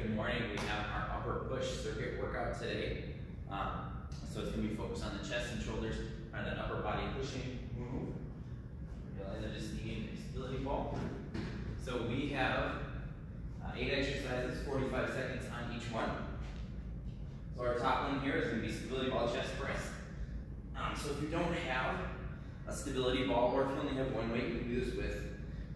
good morning. We have our upper push circuit workout today. So it's going to be focused on the chest and shoulders, and that upper body pushing move. Realize I just need a stability ball. So we have 8 exercises, 45 seconds on each one. So our top one here is going to be stability ball chest press. So if you don't have a stability ball, or if you only have one weight, you can do this with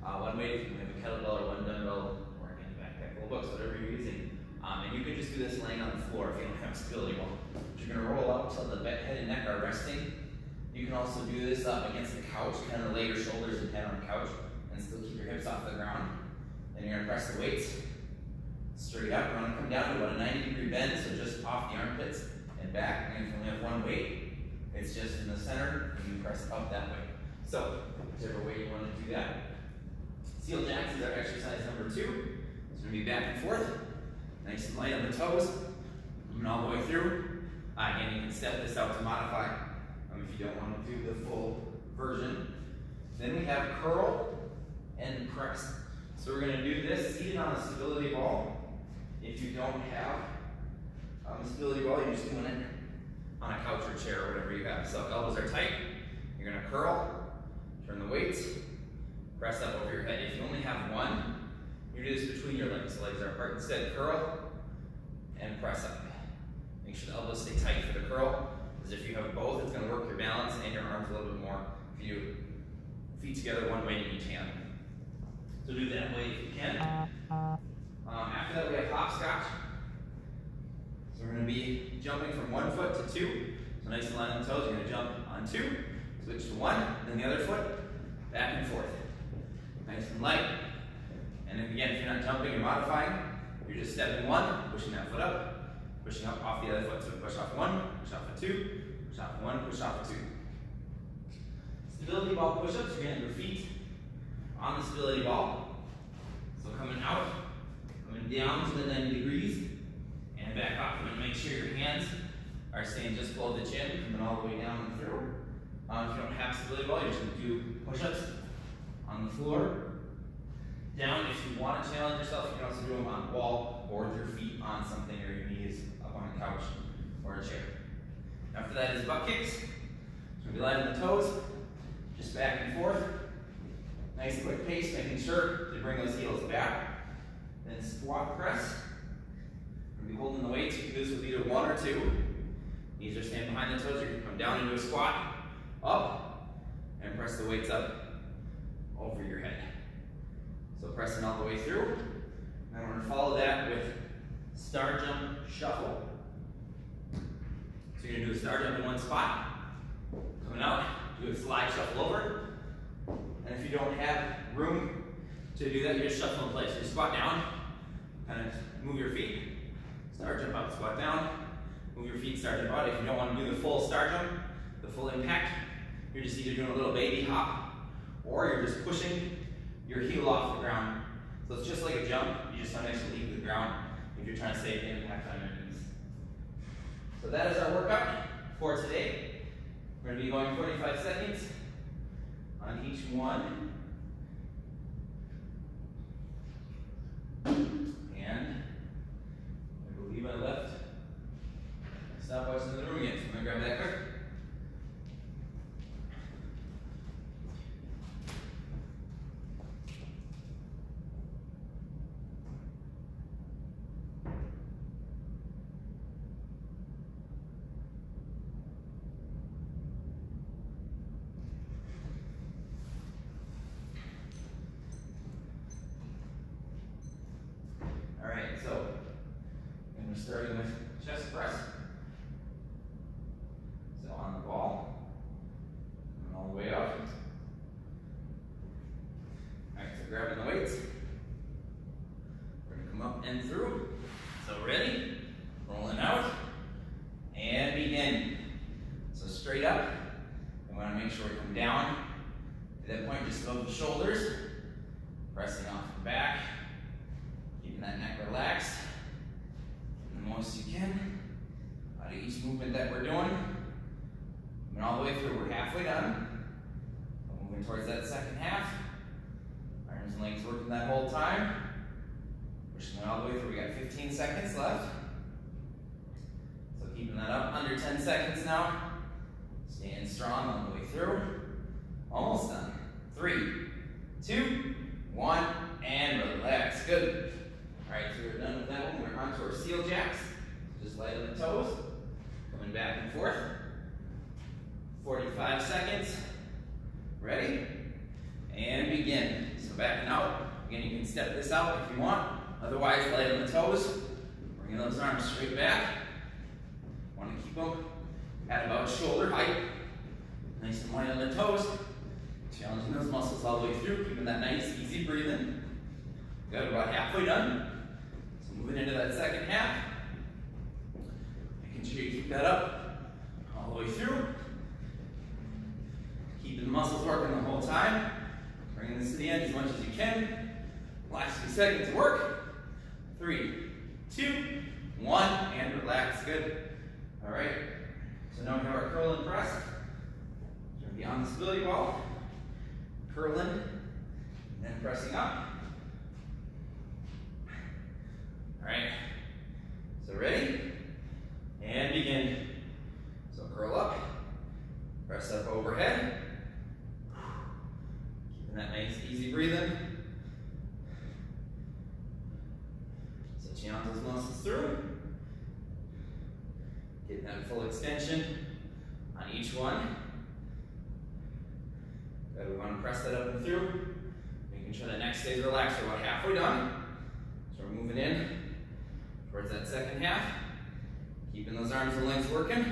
one weight. If you have a kettlebell or one dumbbell, or again, backpack, full books, whatever you're using. And you can just do this laying on the floor if you don't have a stability ball. But you're going to roll up so the head and neck are resting. You can also do this up against the couch, kind of lay your shoulders and head on the couch, and still keep your hips off the ground. Then you're going to press the weights straight up. We're going to come down to about a 90-degree bend, so just off the armpits and back. And if you only have one weight, it's just in the center, and you press up that way. So, whichever way you want to do that. Seal jacks is our exercise number 2. It's going to be back and forth, nice and light on the toes, moving all the way through. Again, you can step this out to modify if you don't want to do the full version. Then we have curl and press. So we're going to do this seated on a stability ball. If you don't have a stability ball, you're just doing it on a couch or chair or whatever you have. So elbows are tight. You're going to curl, turn the weights, press up over your head. If you only have one, you do this between your legs. The legs are apart. Instead, curl and press up. Make sure the elbows stay tight for the curl, because if you have both, it's going to work your balance and your arms a little bit more. If you do feet together, one weight in each hand. So do that way if you can. After that, we have hopscotch. So we're going to be jumping from 1 foot to 2. So nice and light on the toes. You're going to jump on 2, switch to 1, then the other foot, back and forth. Nice and light. And then again, if you're not jumping or modifying, you're just stepping 1, pushing that foot up, pushing up off the other foot. So push off 1, push off a 2, push off 1, push off a 2. Stability ball push-ups, you're going to have your feet on the stability ball. So coming out, coming down to the 90 degrees, and back up. You're going to make sure your hands are staying just below the chin, coming all the way down and through. If you don't have stability ball, you're just going to do push-ups on the floor. Down, if you want to challenge yourself, you can also do them on the wall or with your feet on something, or your knees up on a couch or a chair. After that is butt kicks. So we'll be light on the toes, just back and forth. Nice quick pace, making sure to bring those heels back. Then squat press. We'll be holding the weights. You can do this with either 1 or 2. Knees are staying behind the toes. You can come down into a squat, up, and press the weights up over your head. So pressing all the way through. And we're going to follow that with star jump shuffle. So you're going to do a star jump in one spot. Coming out, do a slide shuffle over. And if you don't have room to do that, you just shuffle in place. So you squat down, kind of move your feet, star jump up, squat down, move your feet, star jump out. If you don't want to do the full star jump, the full impact, you're just either doing a little baby hop, or you're just pushing your heel off the ground. So it's just like a jump, you just don't actually leave the ground if you're trying to save impact on your knees. So that is our workout for today. We're going to be going 45 seconds on each one. And I believe I left my stopwatch in the room again, so I'm going to grab that quick. Alright, so we're starting with chest press. So on the ball, and all the way up. Alright, so grabbing the weights. We're going to come up and through. So ready, rolling out, and begin. So straight up, we want to make sure we come down. At that point, just above the shoulders, pressing off the back. Keeping that neck relaxed the most you can out of each movement that we're doing. Moving all the way through, we're halfway done. We're moving towards that second half. Arms and legs working that whole time. Pushing it all the way through. We got 15 seconds left. So keeping that up, under 10 seconds now. Staying strong all the way through. Almost done. 3, 2, 1, and relax. Good. All right, so we're done with that one. We're on to our seal jacks. Just light on the toes. Coming back and forth. 45 seconds. Ready? And begin. So backing out. Again, you can step this out if you want. Otherwise, light on the toes. Bringing those arms straight back. Want to keep them at about shoulder height. Nice and light on the toes. Challenging those muscles all the way through. Keeping that nice, easy breathing. Got about halfway done. So moving into that second half. Making sure you keep that up all the way through. Keeping the muscles working the whole time. Bringing this to the end as much as you can. Last few seconds of work. 3, 2, 1, and relax. Good. All right. So now we have our curl and press. We're going to be on the stability ball. Curling, and then pressing up. All right. So ready? And begin. So curl up. Press up overhead. Keeping that nice, easy breathing. So challenge those muscles through. Getting that full extension on each one. Good, we want to press that up and through. Making sure the neck stays relaxed. We're about halfway done. So we're moving in towards that second half. Keeping those arms and legs working.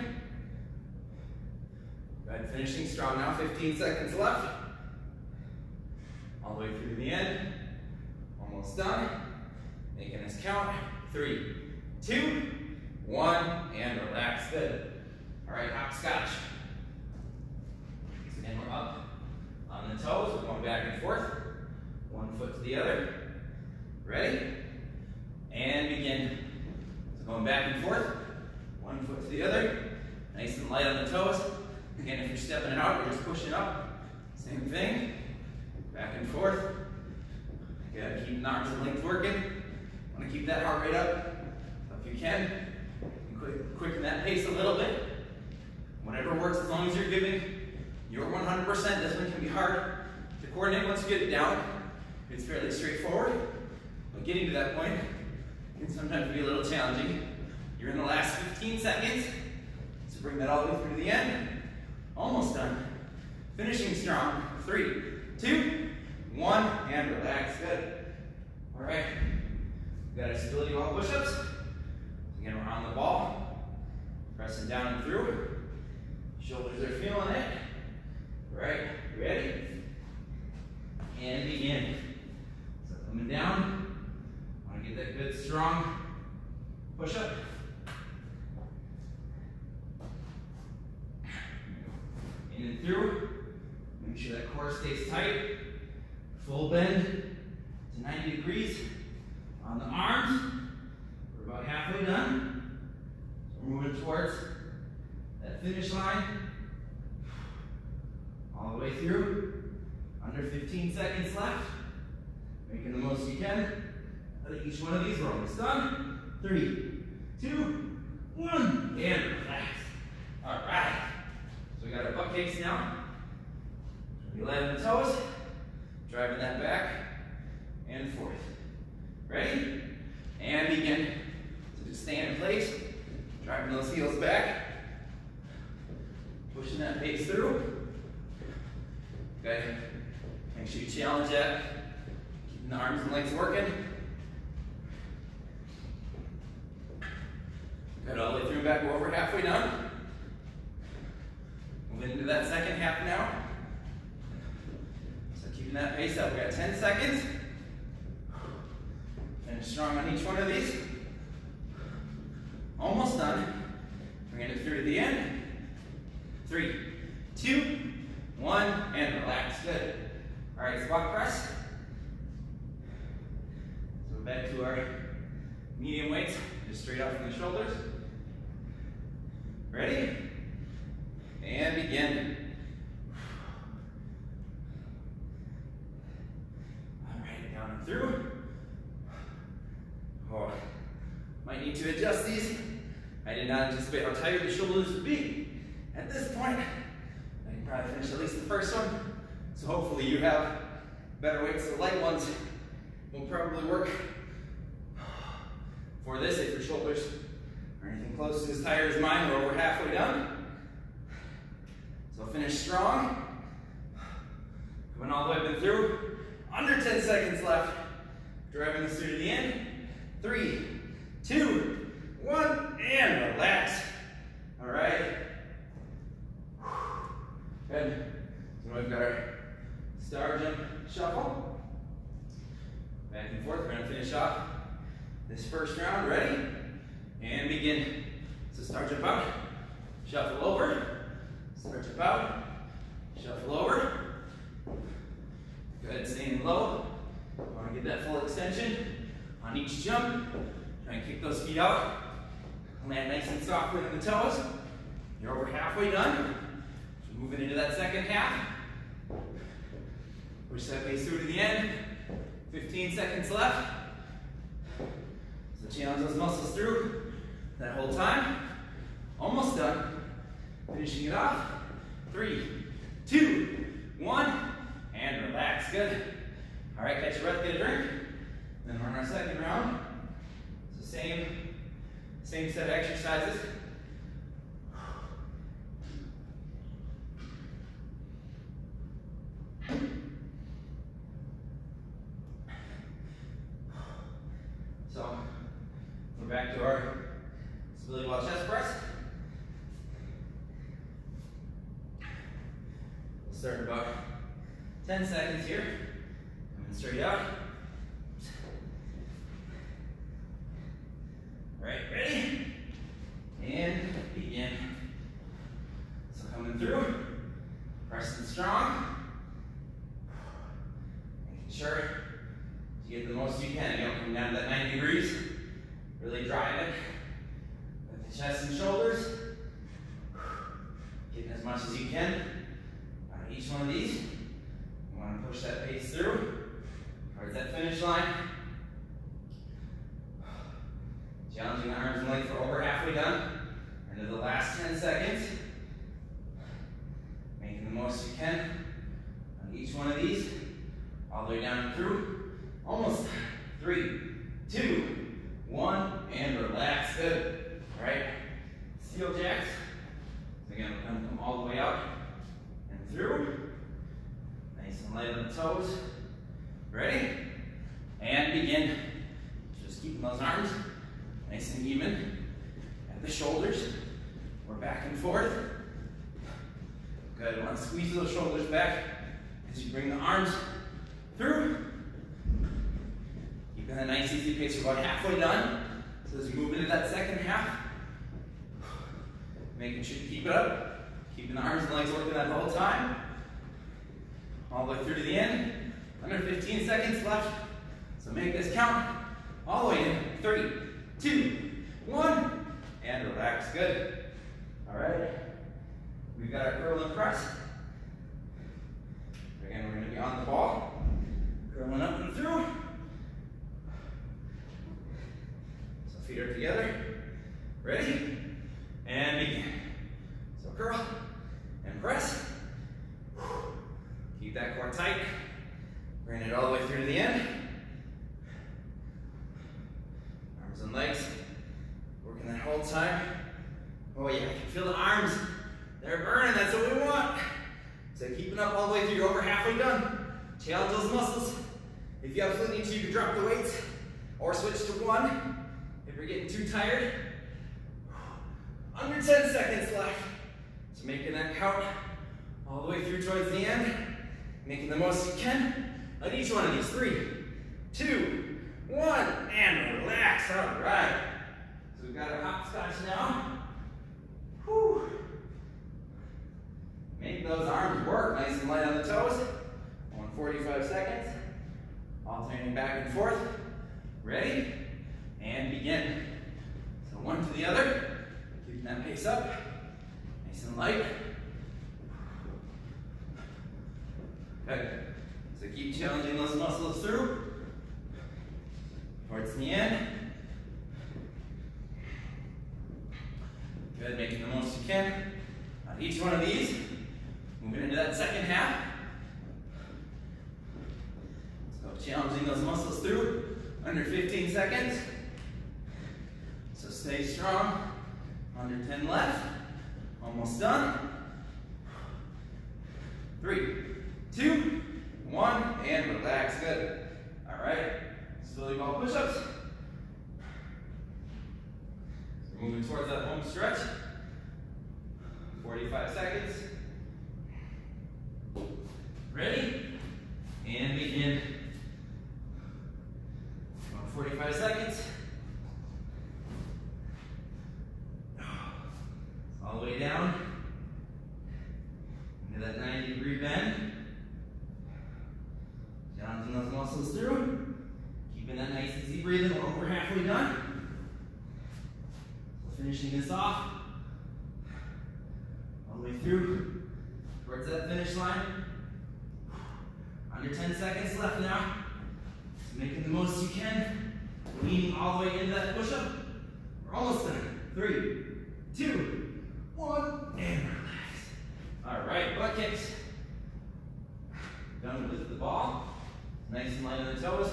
Good, finishing strong now. 15 seconds left. All the way through to the end. Almost done. Making us count. 3, 2, 1, and relax. Good. All right, hopscotch. So again, we're up on the toes. We're going back and forth. One foot to the other. Ready? And begin. So going back and forth. One foot to the other. Nice and light on the toes. Again, if you're stepping it out, you're just pushing up. Same thing. Back and forth. You gotta keep the arms and legs working. Want to keep that heart rate up if you can. Quicken that pace a little bit. Whatever works, as long as you're giving your 100%. This one can be hard to coordinate once you get it down. It's fairly straightforward, but getting to that point can sometimes be a little challenging. You're in the last 15 seconds, so bring that all the way through to the end. Almost done. Finishing strong. 3, 2, 1, and relax. Good. All right. We got our stability wall push-ups. Again, we're on the ball. Pressing down and through. Shoulders are feeling it. All right, ready? And begin. So coming down. Want to get that good, strong push-up. In and through. Make sure that core stays tight. Full bend to 90 degrees on the arms. We're about halfway done. So we're moving towards that finish line. All the way through. Under 15 seconds left. Making the most you can out of each one of these. We're almost done. 3, 2, 1, and relax. All right. So we got our butt cakes now. We light on the toes. Driving that back and forth. Ready? And begin. So just stay in place. Driving those heels back. Pushing that pace through. Okay. Make sure you challenge that. Keeping the arms and legs working. Good, all the way through and back. We're over halfway done. Moving into that second half now. So keeping that pace up. We got 10 seconds. Finish strong on each one of these. Almost done. Bringing it through to the end. 3, 2, 1, and relax. Good. All right, squat press. So back to our medium weights, just straight up from the shoulders. Ready? And begin. All right, down and through. Might need to adjust these. I did not anticipate how tired the shoulders would be. At this point, I can probably finish at least the first one. So hopefully you have better weights. The light ones will probably work for this if your shoulders are anything close to as tired as mine. We're over halfway done. So finish strong. Coming all the way up and through. Under 10 seconds left. Driving this through to the end. 3, 2, 1, and relax. All right. Good. So we've got our star jump shuffle. Back and forth. We're going to finish off this first round. Ready? And begin. So star jump out. Shuffle over. Star jump out. Shuffle over. Good. Staying low. Want to get that full extension on each jump. Try and kick those feet out. Land nice and softly on the toes. You're over halfway done. So moving into that second half. Push that pace through to the end. 15 seconds left. So challenge those muscles through that whole time. Almost done. Finishing it off. 3, 2, 1, and relax. Good. All right, catch your breath, get a drink. Then we're on our second round. So same set of exercises. So we're back to our stability ball chest press. We'll start in about 10 seconds here. Coming straight out. All right, ready? And begin. So coming through, pressing strong. Making sure you get the most you can. You don't come down to that 90 degrees. Really drive it with the chest and shoulders. Getting as much as you can out of each one of these. You want to push that pace through towards that finish line. Challenging the arms and legs. We're over halfway done. Into the last 10 seconds. Making the most you can on each one of these. All the way down and through. Almost. 3, 2, 1, and relax. Good. All right. Steel jacks. So again, we're going to come all the way out and through. Nice and light on the toes. Ready? And begin. Just keeping those arms nice and even at the shoulders. We're back and forth. Good. Want to squeeze those shoulders back as you bring the arms through. Keeping a nice easy pace. We're about halfway done. So as you move into that second half, making sure you keep it up. Keeping the arms and legs working that whole time. All the way through to the end. Under 15 seconds left. So make this count. All the way in. 3, 2, 1, and relax. Good. All right. We've got our curl and press. Again, we're going to be on the ball. Curling up and through. So feet are together. Ready? And begin. So curl and press. Keep that core tight. Bring it all the way through to the end. Arms and legs. Working that whole time. Oh yeah, I can feel the arms. They're burning, that's what we want. So keeping up all the way through, you're over halfway done. Challenge those muscles. If you absolutely need to, you can drop the weights or switch to one. If you're getting too tired. Under 10 seconds left. So making that count all the way through towards the end. Making the most you can of each one of these. 3, 2, 1, and relax. All right. So we've got our hopscotch now. Whew. Make those arms work nice and light on the toes. 45 seconds. Alternating back and forth. Ready? And begin. So one to the other. Keeping that pace up. Nice and light. Good. So keep challenging those muscles through. Towards the end. Good, making the most you can on each one of these. Moving into that second half. So challenging those muscles through under 15 seconds. So stay strong. Under 10 left. Almost done. 3, 2, 1, and relax. Good. All right. Slowly ball push-ups. We're moving towards that home stretch. 45 seconds. Ready? And begin. 45 seconds. All the way down. Into that 90-degree bend. Challenging those muscles through. Keeping that nice easy breathing. We're over halfway done. So finishing this off. All the way through. Towards that finish line. Under 10 seconds left now. So making the most you can. Leaning all the way into that push-up. We're almost done. 3, 2, 1, and relax. All right, butt kicks. Done with the ball. Nice and light on the toes.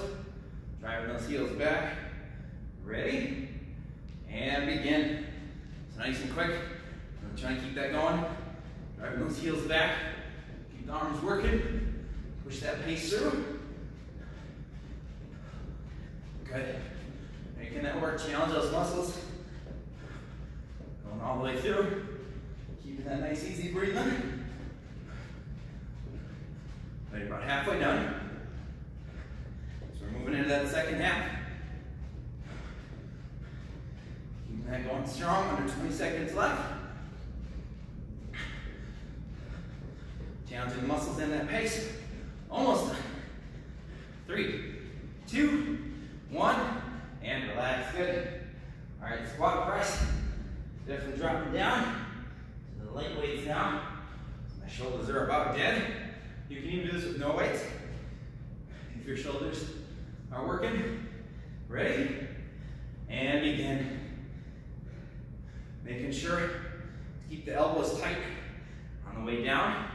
Driving those heels back. Ready? And begin. So nice and quick. I'm gonna try and keep that going. Driving those heels back. Keep the arms working. Push that pace through. Good. Making that work. Challenge those muscles. Going all the way through. Keeping that nice easy breathing. You're about halfway done. So we're moving into that second half. Keeping that going strong. Under 20 seconds left. Challenging the muscles in that pace. Almost done. 3, 2, 1, and relax. Good. All right, squat press. Definitely dropping down to the light weights now. My shoulders are about dead. You can even do this with no weights. If your shoulders are working. Ready? And begin. Making sure to keep the elbows tight on the way down.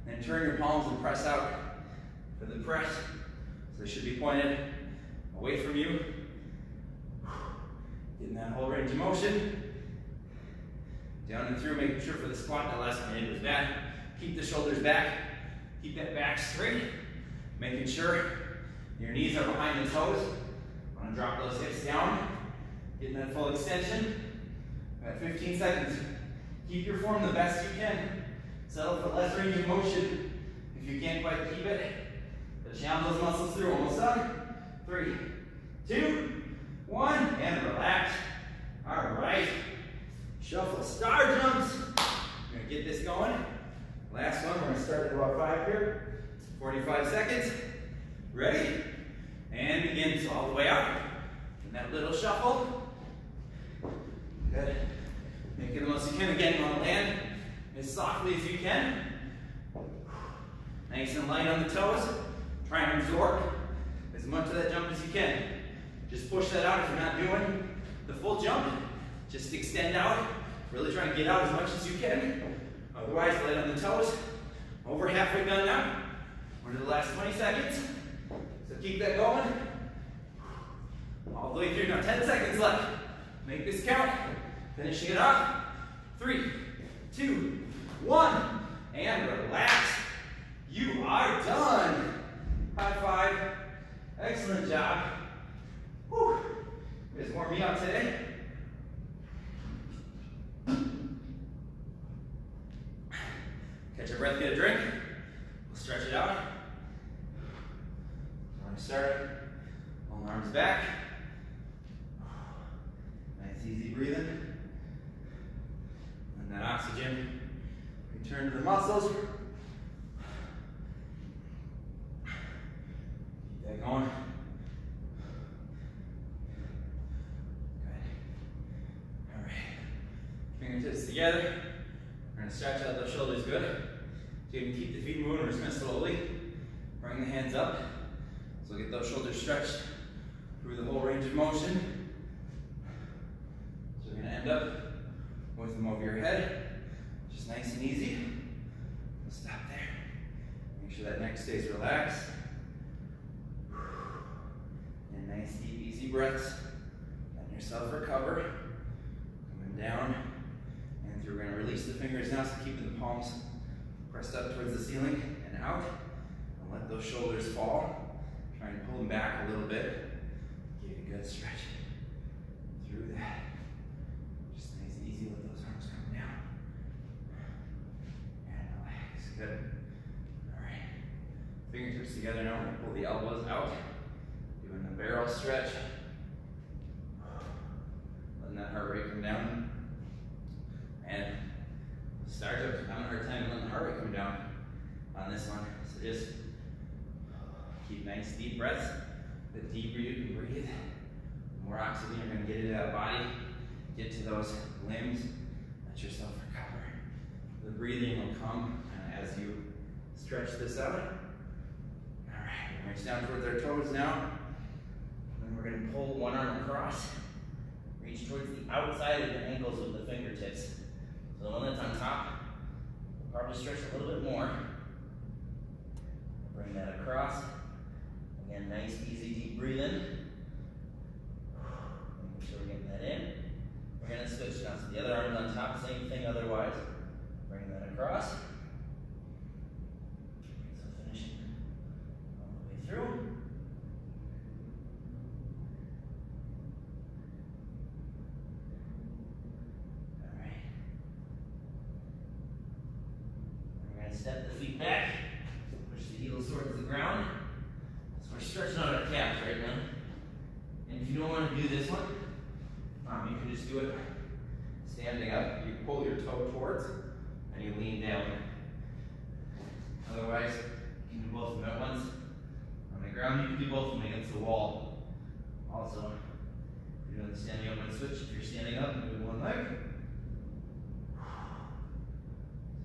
Then turn your palms and press out for the press. So they should be pointed away from you. Getting that whole range of motion. Down and through, making sure for the squat, that last minute was bad. Keep the shoulders back. Keep that back straight. Making sure your knees are behind the toes. Want to drop those hips down. Getting that full extension. At 15 seconds. Keep your form the best you can. Settle for less range of motion if you can't quite keep it. But challenge those muscles through. Almost done. 3, 2, 1, and relax. All right. Shuffle star jumps. We're gonna get this going. Last one, we're gonna start at about 5 here. 45 seconds. Ready? And begin. So all the way up. And that little shuffle. Good. Make it the most you can. Again, you wanna land as softly as you can. Nice and light on the toes. Try and absorb as much of that jump as you can. Just push that out if you're not doing the full jump. Just extend out. Really try and get out as much as you can. Otherwise, light on the toes. Over halfway done now. We're to the last 20 seconds. So keep that going. All the way through. Now 10 seconds left. Make this count. Finishing it off. 3, 2, 1, and relax. You are done. High five. Excellent job. Whew. You guys warmed me up today. Catch your breath, get a drink. We'll stretch it out. When we start, long arms back. Nice easy breathing. And that oxygen, return to the muscles. Keep that going. Good. All right. Fingertips together. We're going to stretch out those shoulders good. So you can keep the feet moving. We're just going to slowly bring the hands up. So get those shoulders stretched through the whole range of motion. So we're going to end up with them over your head. Just nice and easy. We'll stop there. Make sure that neck stays relaxed. And nice, deep, easy breaths. Letting yourself recover. Coming down and through. We're going to release the fingers now, so keeping the palms pressed up towards the ceiling and out. And let those shoulders fall. Try and pull them back a little bit. Give you a good stretch through that. Just nice and easy. Let those arms come down. And relax. Good. All right. Fingertips together now. We're going to pull the elbows out. Doing the barrel stretch. Letting that heart rate come down. And start up. I'm having a hard time letting the heart rate come down on this one. So just keep nice deep breaths. The deeper you can breathe, the more oxygen you're going to get into that body. Get to those limbs. Let yourself recover. The breathing will come as you stretch this out. All right, reach down towards our toes now. And we're going to pull one arm across. Reach towards the outside of your ankles with the fingertips. So the one that's on top will probably stretch a little bit more. Bring that across. Again, nice, easy, deep breathing. Make sure we're getting that in. We're going to switch now. So the other arm's on top, same thing otherwise. Bring that across. So finishing all the way through. All right. We're going to step the feet back. Push the heels towards the ground. So we're stretching out our calves right now. And if you don't want to do this one, you can just do it standing up. You pull your toe towards and you lean down. Otherwise, you can do both of them at once. On the ground, you can do both of them against the wall. Also, if you're doing the standing up and switch, if you're standing up, move one leg.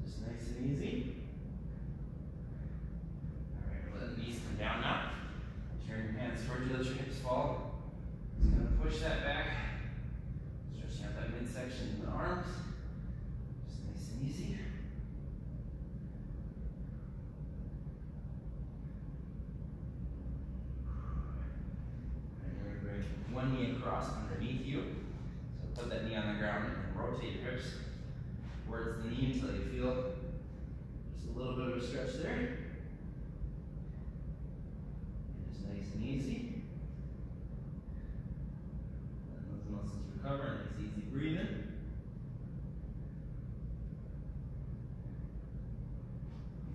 Just nice and easy. All right, let the knees come down now. Turn your hands towards you, let your hips fall. Just going to push that back. Stretching out that midsection in the arms. Just nice and easy. And you're going to bring one knee across underneath you. So put that knee on the ground and rotate your hips towards the knee until you feel just a little bit of a stretch there. And just nice and easy. Muscles recover, and it's easy breathing.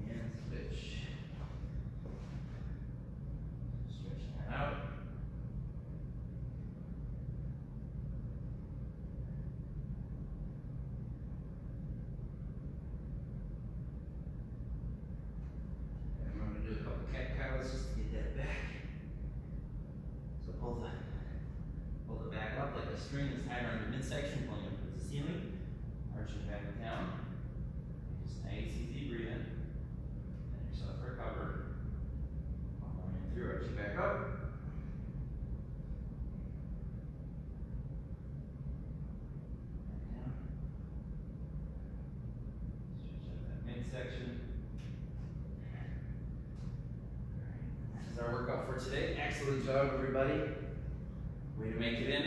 And switch. Stretch that out. And I'm going to do a couple cat cows just to get that back. So pull the back up like a string that's tied around your midsection, pulling up towards the ceiling, arching back down. Just nice, easy breathing. Let yourself recover. Going through, arching back up. Back down. Stretch out that midsection. This is our workout for today. Excellent job, everybody. Way to make it in.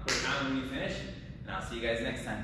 Put it on when you finish, and I'll see you guys next time.